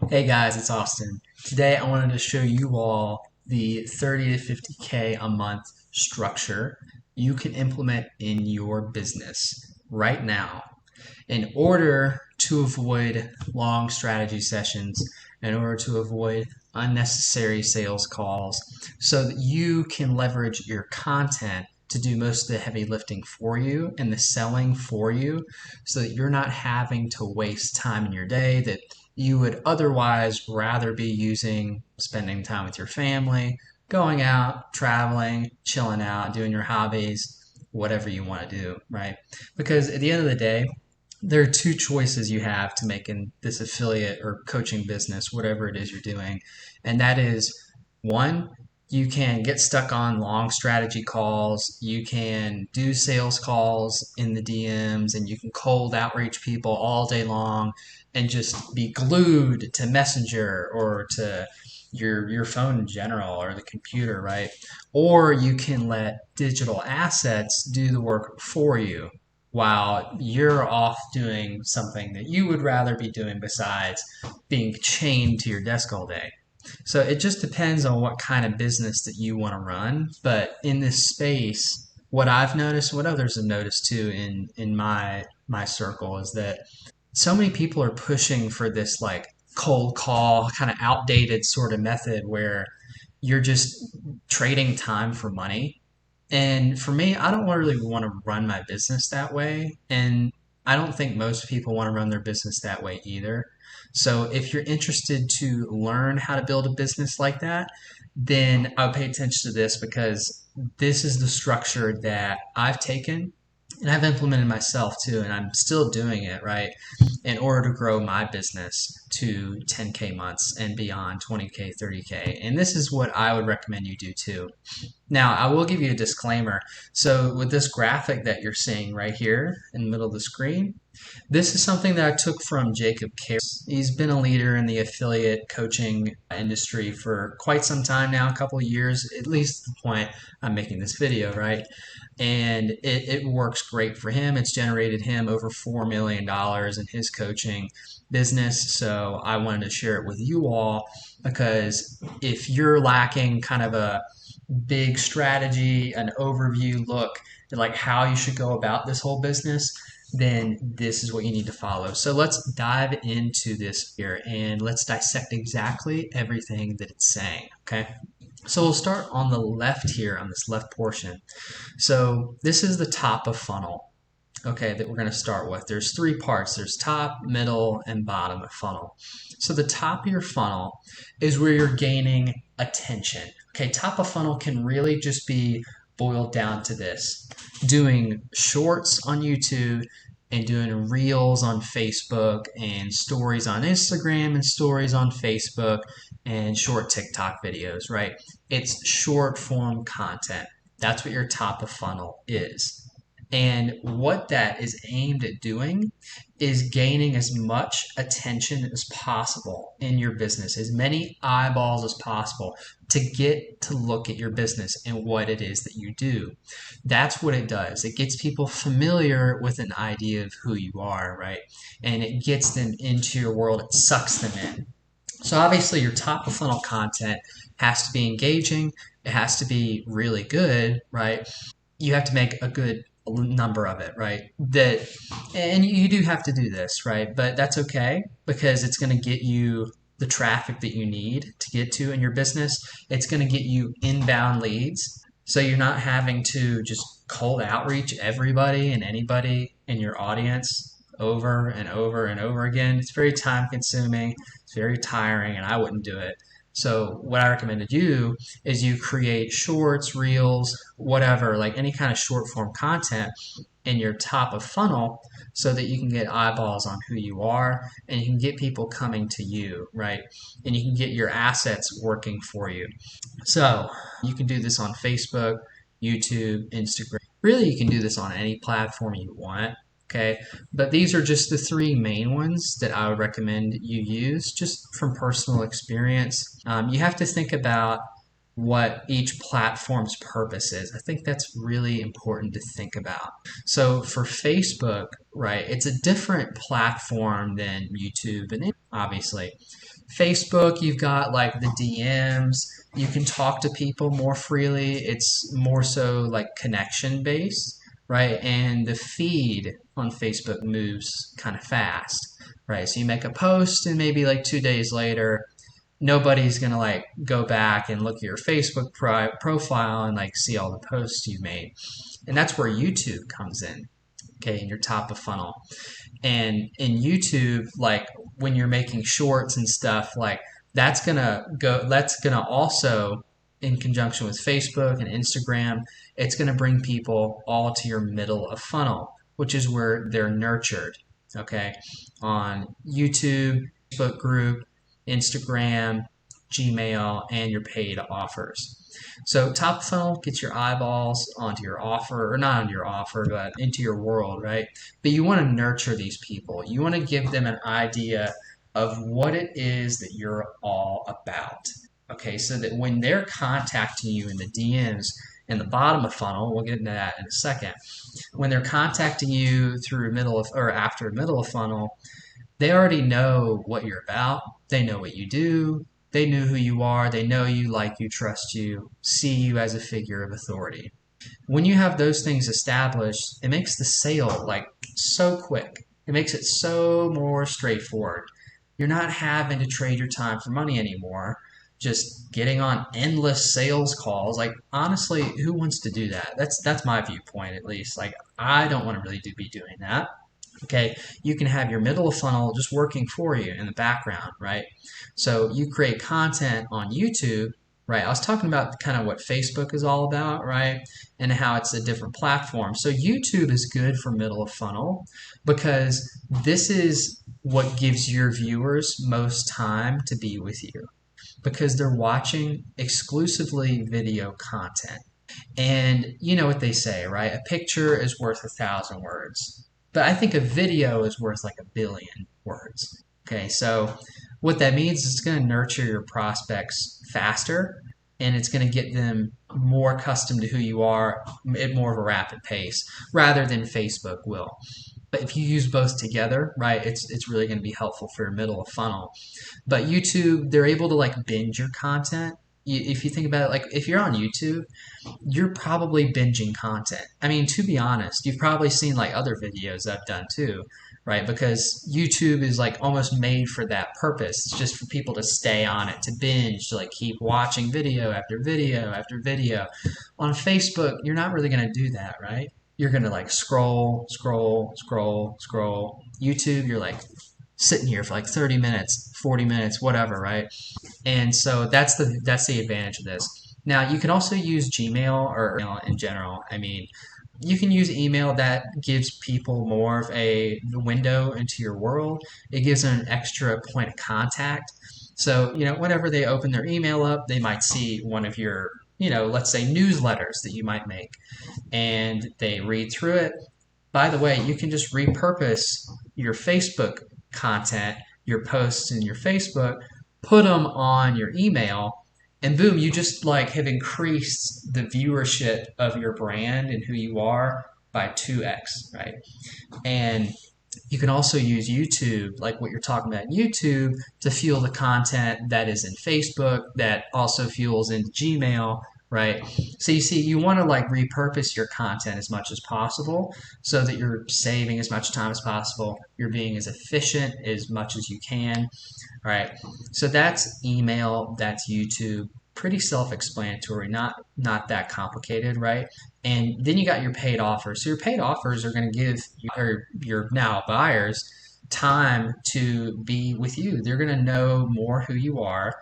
Hey guys, it's Austin. Today I wanted to show you all the 30 to 50K a month structure you can implement in your business right now in order to avoid long strategy sessions, in order to avoid unnecessary sales calls, so that you can leverage your content to do most of the heavy lifting for you and the selling for you, so that you're not having to waste time in your day that you would otherwise rather be using spending time with your family, going out, traveling, chilling out, doing your hobbies, whatever you want to do, right? Because at the end of the day, there are two choices you have to make in this affiliate or coaching business, whatever it is you're doing. And that is one, you can get stuck on long strategy calls. You can do sales calls in the DMs and you can cold outreach people all day long and just be glued to Messenger or to your phone in general or the computer, right? Or you can let digital assets do the work for you while you're off doing something that you would rather be doing besides being chained to your desk all day. So it just depends on what kind of business that you want to run. But in this space, what I've noticed, what others have noticed too in my circle is that so many people are pushing for this like cold call, kind of outdated sort of method where you're just trading time for money. And for me, I don't really want to run my business that way. And I don't think most people want to run their business that way either. So if you're interested to learn how to build a business like that, then I would pay attention to this because this is the structure that I've taken and I've implemented myself too, and I'm still doing it, right? In order to grow my business to 10K months and beyond, 20K, 30K. And this is what I would recommend you do too. Now, I will give you a disclaimer. So, with this graphic that you're seeing right here in the middle of the screen, this is something that I took from Jacob Karros. He's been a leader in the affiliate coaching industry for quite some time now, a couple of years, at least the point I'm making this video, right? And it works great for him. It's generated him over $4 million in his coaching business. So I wanted to share it with you all because if you're lacking kind of a big strategy, an overview look at like how you should go about this whole business, then this is what you need to follow. So let's dive into this here and let's dissect exactly everything that it's saying. Okay. So we'll start on the left here on this left portion. So this is the top of funnel, okay, that we're going to start with. There's three parts. There's top, middle, and bottom of funnel. So the top of your funnel is where you're gaining attention. Okay, top of funnel can really just be boiled down to this: doing shorts on YouTube and doing reels on Facebook and stories on Instagram and stories on Facebook and short TikTok videos, right? It's short form content. That's what your top of funnel is. And what that is aimed at doing is gaining as much attention as possible in your business, as many eyeballs as possible to get to look at your business and what it is that you do. That's what it does. It gets people familiar with an idea of who you are, right? And it gets them into your world, it sucks them in. So obviously your top of funnel content has to be engaging, it has to be really good, right? You have to make a good number of it, right? That, and you do have to do this, right? But that's okay because it's going to get you the traffic that you need to get to in your business. It's going to get you inbound leads. So you're not having to just cold outreach everybody and anybody in your audience over and over and over again. It's very time consuming. It's very tiring and I wouldn't do it. So what I recommend to you is you create shorts, reels, whatever, like any kind of short form content in your top of funnel so that you can get eyeballs on who you are and you can get people coming to you, right? And you can get your assets working for you. So you can do this on Facebook, YouTube, Instagram. Really, you can do this on any platform you want. Okay, but these are just the three main ones that I would recommend you use just from personal experience. You have to think about what each platform's purpose is. I think that's really important to think about. So for Facebook, right, it's a different platform than YouTube and obviously. Facebook, you've got like the DMs, you can talk to people more freely. It's more so like connection based, right? And the feed on Facebook moves kind of fast, right? So you make a post and maybe like 2 days later, nobody's gonna like go back and look at your Facebook profile and like see all the posts you made. And that's where YouTube comes in, okay, in your top of funnel. And in YouTube, like when you're making shorts and stuff, like that's gonna also, in conjunction with Facebook and Instagram, it's gonna bring people all to your middle of funnel, which is where they're nurtured, okay, on YouTube, Facebook group, Instagram, Gmail, and your paid offers. So top funnel gets your eyeballs onto your offer, or not onto your offer, but into your world, right? But you want to nurture these people. You want to give them an idea of what it is that you're all about. Okay, so that when they're contacting you in the DMs in the bottom of funnel, we'll get into that in a second. When they're contacting you through middle of or after middle of funnel, they already know what you're about. They know what you do. They know who you are. They know you, like you, trust you, see you as a figure of authority. When you have those things established, it makes the sale like so quick. It makes it so more straightforward. You're not having to trade your time for money anymore. Just getting on endless sales calls. Like honestly, who wants to do that? That's my viewpoint at least. Like I don't want to really be doing that. Okay, you can have your middle of funnel just working for you in the background, right? So you create content on YouTube, right? I was talking about kind of what Facebook is all about, right? And how it's a different platform. So YouTube is good for middle of funnel because this is what gives your viewers most time to be with you because they're watching exclusively video content. And you know what they say, right? A picture is worth 1,000 words. But I think a video is worth like 1,000,000,000 words. Okay, so what that means is it's going to nurture your prospects faster and it's going to get them more accustomed to who you are at more of a rapid pace rather than Facebook will. But if you use both together, right, it's really going to be helpful for your middle of funnel. But YouTube, they're able to like binge your content. If you think about it, like if you're on YouTube, you're probably binging content. I mean, to be honest, you've probably seen like other videos I've done too, right? Because YouTube is like almost made for that purpose. It's just for people to stay on it, to binge, to like keep watching video after video after video. On Facebook, you're not really going to do that, right? You're going to like scroll, scroll, scroll, scroll. YouTube, you're like sitting here for like 30 minutes, 40 minutes, whatever, right? And so that's the advantage of this. Now, you can also use Gmail or email in general. I mean, you can use email that gives people more of a window into your world. It gives them an extra point of contact. So, whenever they open their email up, they might see one of your, let's say newsletters that you might make, and they read through it. By the way, you can just repurpose your Facebook content, your posts in your Facebook, put them on your email, and boom, you just like have increased the viewership of your brand and who you are by 2x, right? And you can also use YouTube, like what you're talking about in YouTube, to fuel the content that is in Facebook, that also fuels into Gmail, right? So you see, you want to like repurpose your content as much as possible so that you're saving as much time as possible. You're being as efficient as much as you can. All right. So that's email, that's YouTube. Pretty self-explanatory, not that complicated, right? And then you got your paid offers. So your paid offers are going to give your now buyers time to be with you. They're going to know more who you are.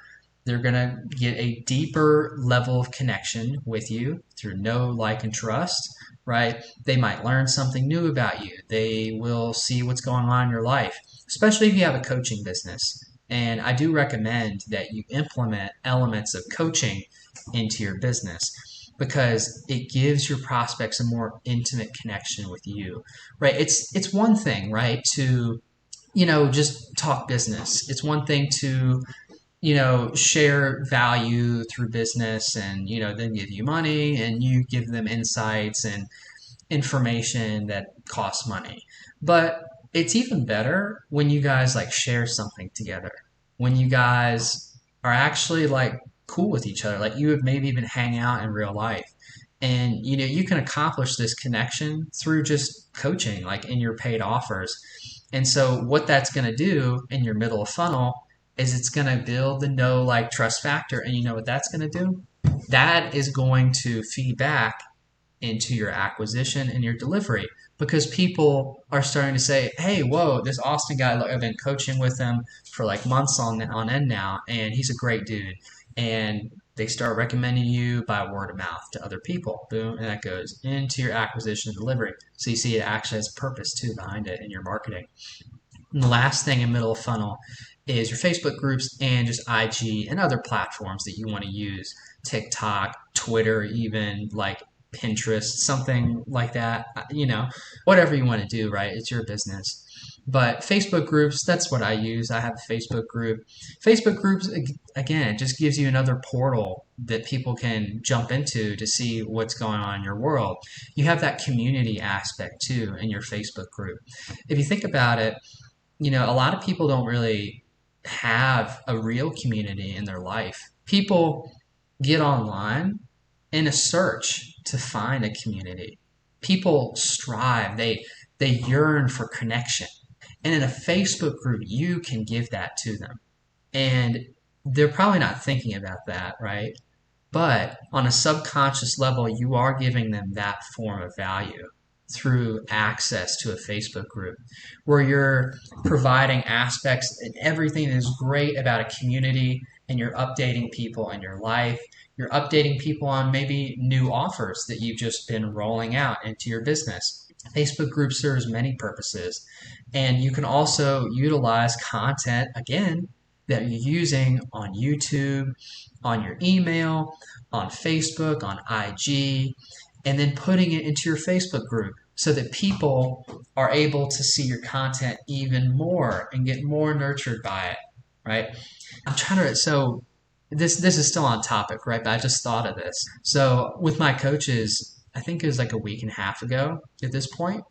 They're going to get a deeper level of connection with you through know, like, and trust, right? They might learn something new about you. They will see what's going on in your life, especially if you have a coaching business. And I do recommend that you implement elements of coaching into your business because it gives your prospects a more intimate connection with you, right? It's one thing, right, to just talk business. It's one thing to share value through business and, then give you money and you give them insights and information that costs money. But it's even better when you guys like share something together. When you guys are actually like cool with each other, like you would maybe even hang out in real life. And you can accomplish this connection through just coaching, like in your paid offers. And so what that's going to do in your middle of funnel is it's going to build the know, like, trust factor. And you know what that's going to do? That is going to feed back into your acquisition and your delivery because people are starting to say, hey, whoa, this Austin guy, I've been coaching with him for like months on end now, and he's a great dude. And they start recommending you by word of mouth to other people. Boom, and that goes into your acquisition and delivery. So you see it actually has purpose too behind it in your marketing. And the last thing in middle of funnel is your Facebook groups and just IG and other platforms that you want to use. TikTok, Twitter, even like Pinterest, something like that. Whatever you want to do, right? It's your business. But Facebook groups, that's what I use. I have a Facebook group. Facebook groups, again, it just gives you another portal that people can jump into to see what's going on in your world. You have that community aspect too in your Facebook group. If you think about it, a lot of people don't really have a real community in their life. People get online in a search to find a community. People strive, they yearn for connection. And in a Facebook group, you can give that to them. And they're probably not thinking about that, right? But on a subconscious level, you are giving them that form of value through access to a Facebook group where you're providing aspects and everything that is great about a community, and you're updating people in your life. You're updating people on maybe new offers that you've just been rolling out into your business. Facebook group serves many purposes, and you can also utilize content again that you're using on YouTube, on your email, on Facebook, on IG, and then putting it into your Facebook group so that people are able to see your content even more and get more nurtured by it, right? So this is still on topic, right? But I just thought of this. So with my coaches, I think it was like a week and a half ago at this point,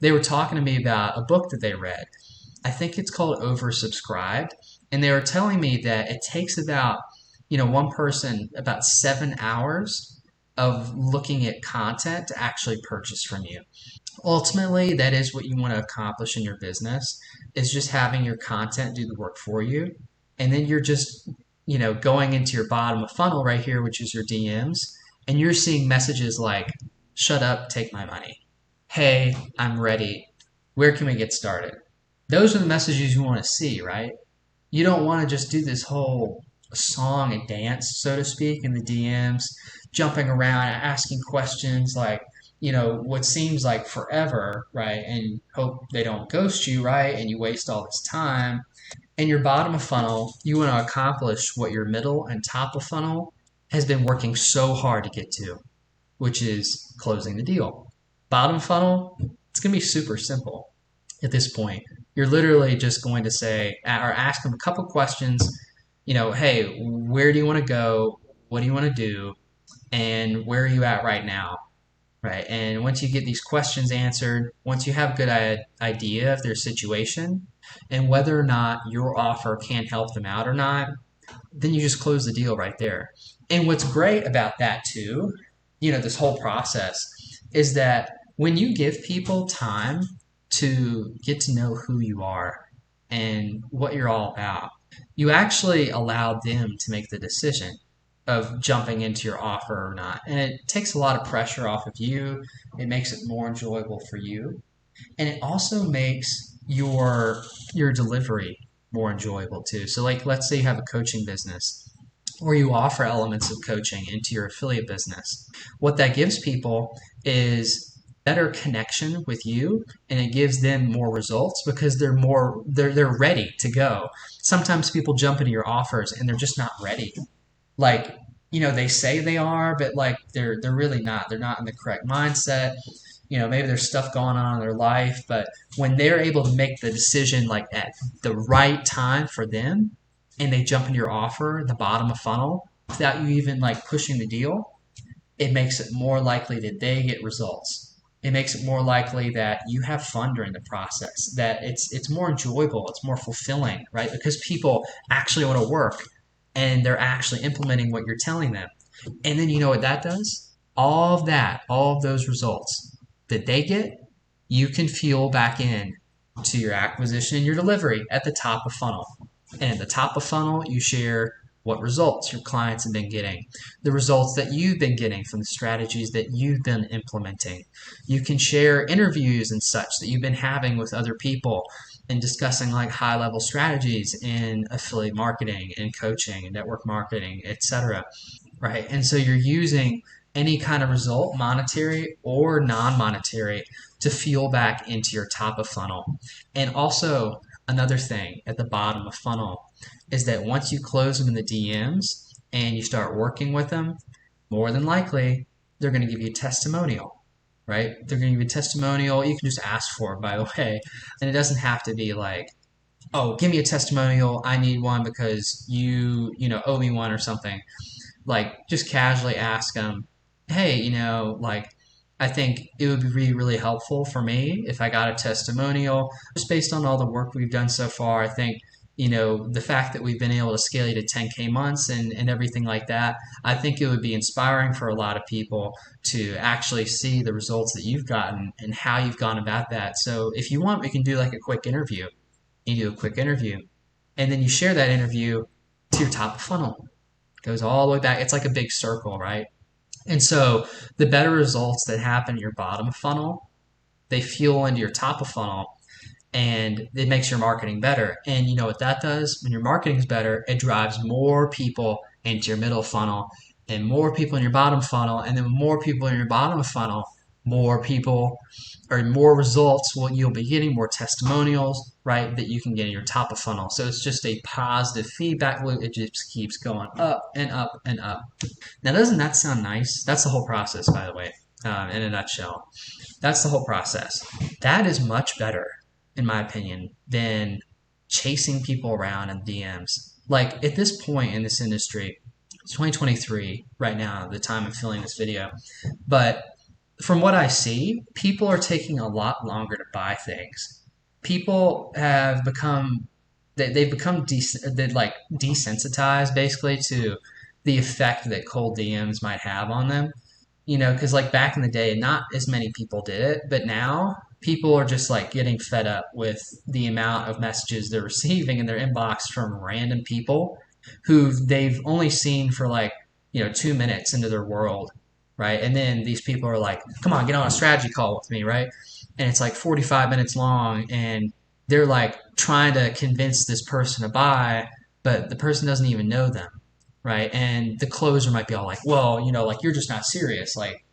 they were talking to me about a book that they read. I think it's called Oversubscribed. And they were telling me that it takes about, one person about 7 hours of looking at content to actually purchase from you. Ultimately, that is what you want to accomplish in your business, is just having your content do the work for you. And then you're just, going into your bottom of funnel right here, which is your DMs, and you're seeing messages like, shut up, take my money. Hey, I'm ready. Where can we get started? Those are the messages you want to see, right? You don't want to just do this whole song and dance, so to speak, in the DMs, jumping around, asking questions like, what seems like forever, right? And hope they don't ghost you, right? And you waste all this time. In your bottom of funnel, you want to accomplish what your middle and top of funnel has been working so hard to get to, which is closing the deal. Bottom funnel, it's going to be super simple at this point. You're literally just going to say, or ask them a couple questions, hey, where do you want to go? What do you want to do? And where are you at right now? Right. And once you get these questions answered, once you have a good idea of their situation and whether or not your offer can help them out or not, then you just close the deal right there. And what's great about that too, this whole process, is that when you give people time to get to know who you are and what you're all about, you actually allow them to make the decision of jumping into your offer or not. And it takes a lot of pressure off of you. It makes it more enjoyable for you. And it also makes your delivery more enjoyable too. So like, let's say you have a coaching business or you offer elements of coaching into your affiliate business. What that gives people is better connection with you, and it gives them more results because they're ready to go. Sometimes people jump into your offers and they're just not ready. Like, they say they are, but like they're really not. They're not in the correct mindset. Maybe there's stuff going on in their life, but when they're able to make the decision like at the right time for them, and they jump into your offer at the bottom of funnel without you even like pushing the deal, it makes it more likely that they get results. It makes it more likely that you have fun during the process, that it's more enjoyable, it's more fulfilling, right? Because people actually want to work and they're actually implementing what you're telling them. And then you know what that does? All of that, all of those results that they get, you can fuel back in to your acquisition and your delivery at the top of funnel. And at the top of funnel, you share what results your clients have been getting, the results that you've been getting from the strategies that you've been implementing. You can share interviews and such that you've been having with other people and discussing like high level strategies in affiliate marketing and coaching and network marketing, etc. Right. And so you're using any kind of result, monetary or non monetary, to fuel back into your top of funnel. And also, another thing at the bottom of funnel is that once you close them in the DMs and you start working with them, more than likely, they're going to give you a testimonial, right? They're going to give you a testimonial. You can just ask for it, by the way. And it doesn't have to be like, oh, give me a testimonial. I need one because you owe me one or something. Like, just casually ask them, hey, like, I think it would be really, really helpful for me if I got a testimonial. Just based on all the work we've done so far, I think, the fact that we've been able to scale you to 10K months and everything like that, I think it would be inspiring for a lot of people to actually see the results that you've gotten and how you've gone about that. So if you want, we can do like a quick interview. You do a quick interview, and then you share that interview to your top of funnel. It goes all the way back. It's like a big circle, right? And so the better results that happen at your bottom of funnel, they fuel into your top of funnel, and it makes your marketing better. And you know what that does? When your marketing is better, it drives more people into your middle funnel and more people in your bottom funnel. And then more people in your bottom funnel, more people or more results you'll be getting, more testimonials, right, that you can get in your top of funnel. So it's just a positive feedback loop. It just keeps going up and up and up. Now, doesn't that sound nice? That's the whole process, by the way, in a nutshell. That's the whole process. That is much better, in my opinion, than chasing people around in DMs. Like, at this point in this industry, it's 2023 right now, the time I'm filming this video, but from what I see, people are taking a lot longer to buy things. People have become they've become desensitized basically to the effect that cold DMs might have on them. Because like back in the day, not as many people did it, but now people are just like getting fed up with the amount of messages they're receiving in their inbox from random people who they've only seen for like 2 minutes into their world, right? And then these people are like, come on, get on a strategy call with me, right? And it's like 45 minutes long, and they're like trying to convince this person to buy, but the person doesn't even know them, right? And the closer might be all like, well, like, you're just not serious. Like,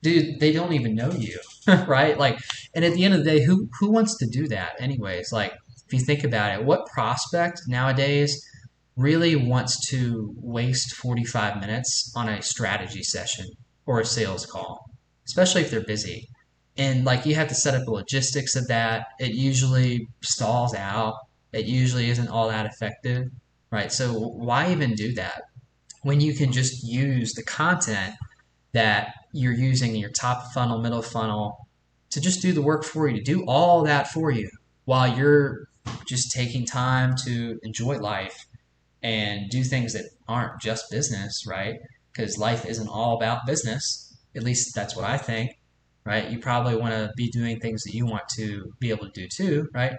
dude, they don't even know you, right? Like, and at the end of the day, who wants to do that anyways? Like, if you think about it, what prospect nowadays really wants to waste 45 minutes on a strategy session or a sales call, especially if they're busy? And like, you have to set up the logistics of that. It usually stalls out. It usually isn't all that effective, right? So why even do that when you can just use the content that you're using in your top funnel, middle funnel, to just do the work for you, to do all that for you while you're just taking time to enjoy life and do things that aren't just business, right? Because life isn't all about business. At least that's what I think, right? You probably want to be doing things that you want to be able to do too, right?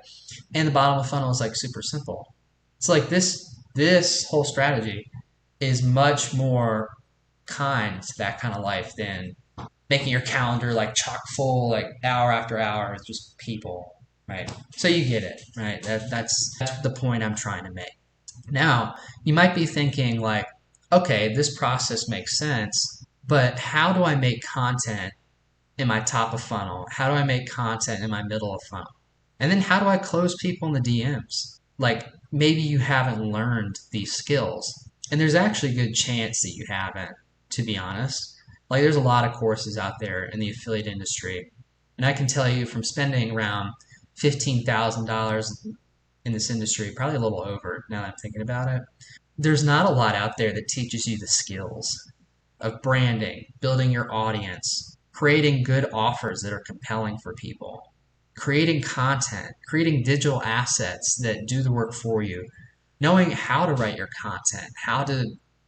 And the bottom of the funnel is like super simple. It's like this whole strategy is much more kind to that kind of life than making your calendar like chock full, like hour after hour with just people, right? So you get it, right? That's the point I'm trying to make. Now, you might be thinking like, okay, this process makes sense, but how do I make content in my top of funnel? How do I make content in my middle of funnel? And then how do I close people in the DMs? Like, maybe you haven't learned these skills. And there's actually a good chance that you haven't, to be honest. Like, there's a lot of courses out there in the affiliate industry. And I can tell you from spending around $15,000 in this industry, probably a little over now that I'm thinking about it. There's not a lot out there that teaches you the skills of branding, building your audience, creating good offers that are compelling for people, creating content, creating digital assets that do the work for you, knowing how to write your content, how to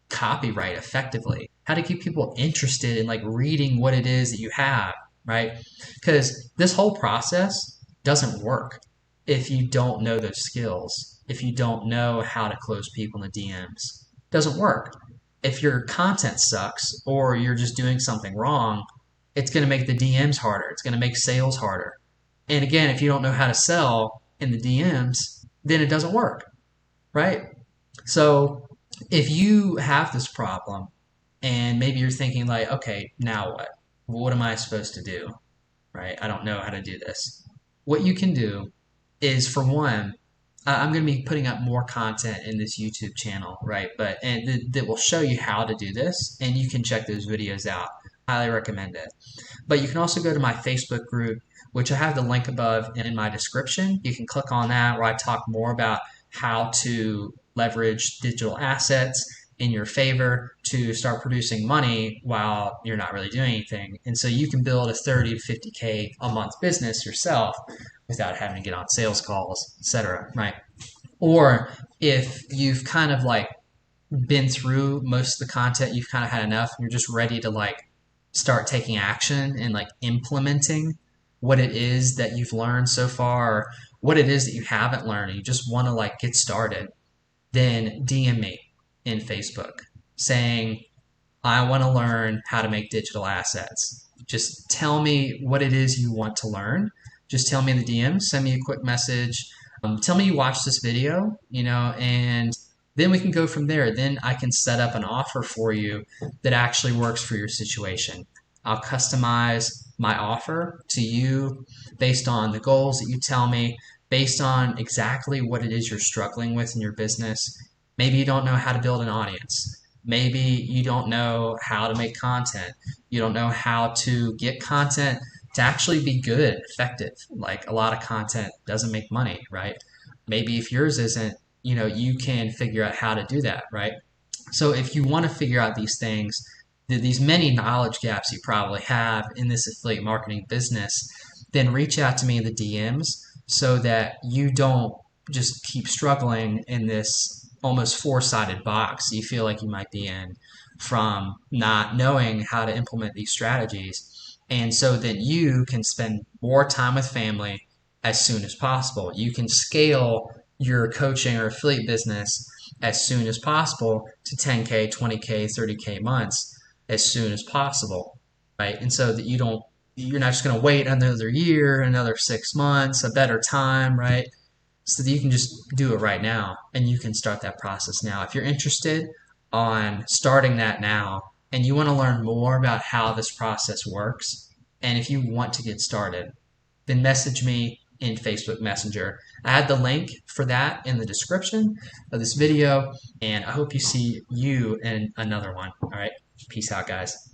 copyright effectively, how to keep people interested in like reading what it is that you have, right? Because this whole process doesn't work if you don't know those skills, if you don't know how to close people in the DMs. It doesn't work. If your content sucks or you're just doing something wrong, it's going to make the DMs harder. It's going to make sales harder. And again, if you don't know how to sell in the DMs, then it doesn't work, right? So if you have this problem and maybe you're thinking like, okay, now what? What am I supposed to do? Right? I don't know how to do this. What you can do is, for one, I'm going to be putting up more content in this YouTube channel, right? But that will show you how to do this, and you can check those videos out. Highly recommend it. But you can also go to my Facebook group, which I have the link above in my description. You can click on that, where I talk more about how to leverage digital assets in your favor to start producing money while you're not really doing anything. And so you can build a 30 to 50K a month business yourself without having to get on sales calls, etc. Right? Or if you've kind of like been through most of the content, you've kind of had enough, and you're just ready to like start taking action and like implementing what it is that you've learned so far, or what it is that you haven't learned, and you just want to like get started, then DM me in Facebook saying, I want to learn how to make digital assets. Just tell me what it is you want to learn. Just tell me in the DM, send me a quick message. Tell me you watched this video, and then we can go from there. Then I can set up an offer for you that actually works for your situation. I'll customize my offer to you based on the goals that you tell me, based on exactly what it is you're struggling with in your business. Maybe you don't know how to build an audience. Maybe you don't know how to make content. You don't know how to get content to actually be good, effective. Like, a lot of content doesn't make money, right? Maybe if yours isn't, you can figure out how to do that, right? So if you want to figure out these things, these many knowledge gaps you probably have in this affiliate marketing business, then reach out to me in the DMs so that you don't just keep struggling in this almost four-sided box you feel like you might be in from not knowing how to implement these strategies. And so that you can spend more time with family as soon as possible. You can scale your coaching or affiliate business as soon as possible to 10K, 20K, 30K months as soon as possible, right? And so that you're not just going to wait another year, another 6 months, a better time, right? So that you can just do it right now, and you can start that process now. If you're interested on starting that now, and you want to learn more about how this process works, and if you want to get started, then message me in Facebook Messenger. I had the link for that in the description of this video, and I hope you see you in another one. All right, peace out, guys.